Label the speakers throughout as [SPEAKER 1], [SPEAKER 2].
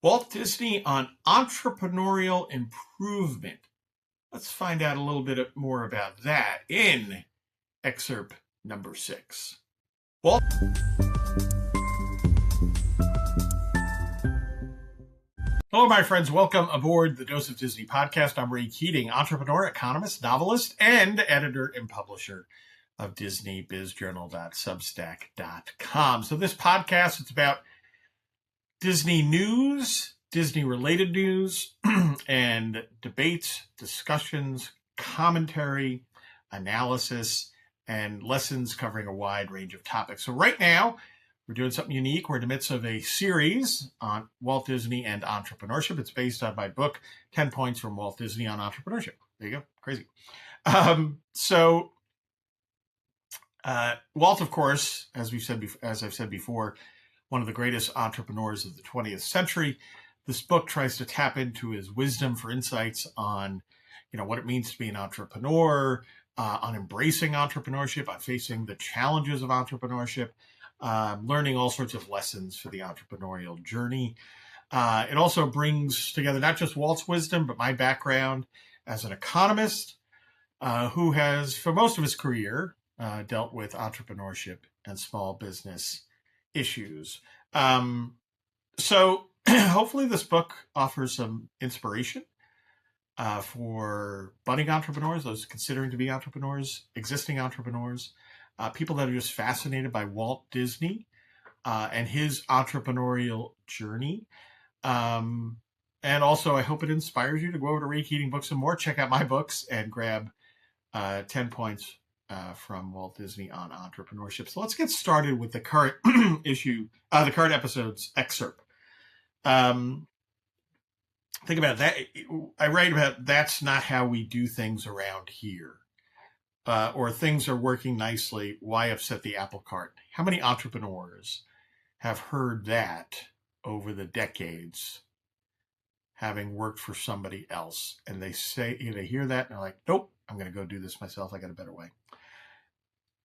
[SPEAKER 1] Walt Disney on entrepreneurial improvement. Let's find out a little bit more about that in excerpt number 6. Walt. Hello, my friends. Welcome aboard the Dose of Disney podcast. I'm Ray Keating, entrepreneur, economist, novelist, and editor and publisher of DisneyBizJournal.substack.com. So this podcast, it's about Disney news, Disney-related news, and debates, discussions, commentary, analysis, and lessons covering a wide range of topics. So right now, we're doing something unique. We're in the midst of a series on Walt Disney and entrepreneurship. It's based on my book, 10 Points from Walt Disney on Entrepreneurship. There you go. Crazy. Walt, of course, as I've said before, one of the greatest entrepreneurs of the 20th century. This book tries to tap into his wisdom for insights on, what it means to be an entrepreneur, on embracing entrepreneurship, on facing the challenges of entrepreneurship, learning all sorts of lessons for the entrepreneurial journey. It also brings together not just Walt's wisdom, but my background as an economist who has, for most of his career, dealt with entrepreneurship and small business issues. So hopefully this book offers some inspiration for budding entrepreneurs, those considering to be entrepreneurs, existing entrepreneurs, people that are just fascinated by Walt Disney and his entrepreneurial journey. And also, I hope it inspires you to go over to Ray Keating Books and More, check out my books, and grab 10 points from Walt Disney on entrepreneurship. So let's get started with the current the current episode's excerpt. Think about that. I write about that's not how we do things around here. Or things are working nicely. Why upset the apple cart? How many entrepreneurs have heard that over the decades, having worked for somebody else? And they hear that and they're like, nope, I'm going to go do this myself. I got a better way.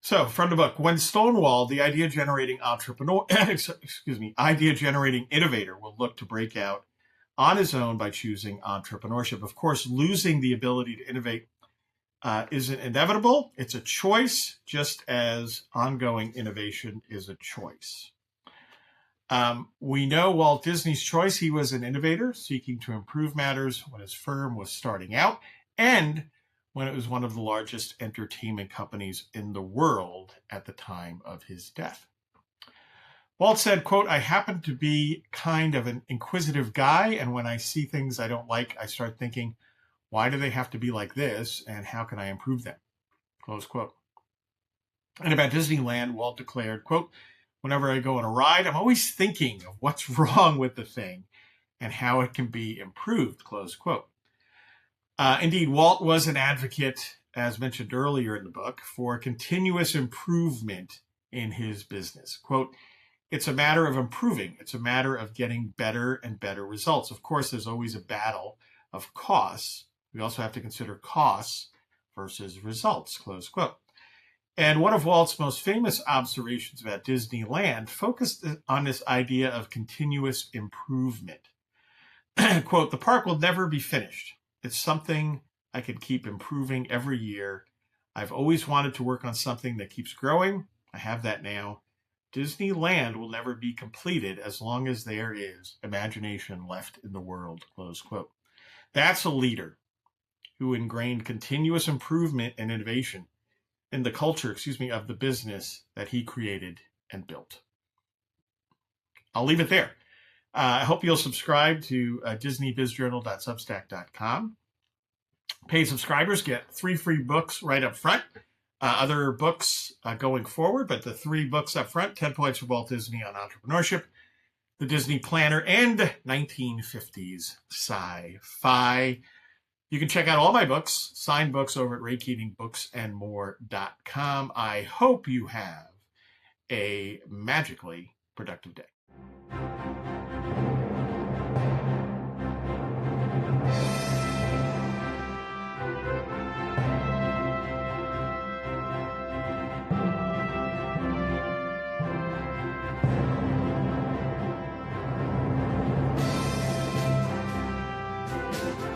[SPEAKER 1] So from the book, when Stonewall, the idea-generating idea-generating innovator will look to break out on his own by choosing entrepreneurship. Of course, losing the ability to innovate isn't inevitable. It's a choice, just as ongoing innovation is a choice. We know Walt Disney's choice. He was an innovator seeking to improve matters when his firm was starting out and when it was one of the largest entertainment companies in the world at the time of his death. Walt said, quote, I happen to be kind of an inquisitive guy, and when I see things I don't like, I start thinking, why do they have to be like this, and how can I improve them? Close quote. And about Disneyland, Walt declared, quote, whenever I go on a ride, I'm always thinking of what's wrong with the thing and how it can be improved, close quote. Indeed, Walt was an advocate, as mentioned earlier in the book, for continuous improvement in his business. Quote, it's a matter of improving. It's a matter of getting better and better results. Of course, there's always a battle of costs. We also have to consider costs versus results, close quote. And one of Walt's most famous observations about Disneyland focused on this idea of continuous improvement. Quote, the park will never be finished. It's something I can keep improving every year. I've always wanted to work on something that keeps growing. I have that now. Disneyland will never be completed as long as there is imagination left in the world, close quote. That's a leader who ingrained continuous improvement and innovation in the culture, of the business that he created and built. I'll leave it there. I hope you'll subscribe to DisneyBizJournal.substack.com. Paid subscribers get 3 free books right up front. Other books going forward, but the 3 books up front, 10 Points from Walt Disney on Entrepreneurship, The Disney Planner, and 1950s Sci-Fi. You can check out all my books, signed books, over at RayKeatingBooksAndMore.com. I hope you have a magically productive day.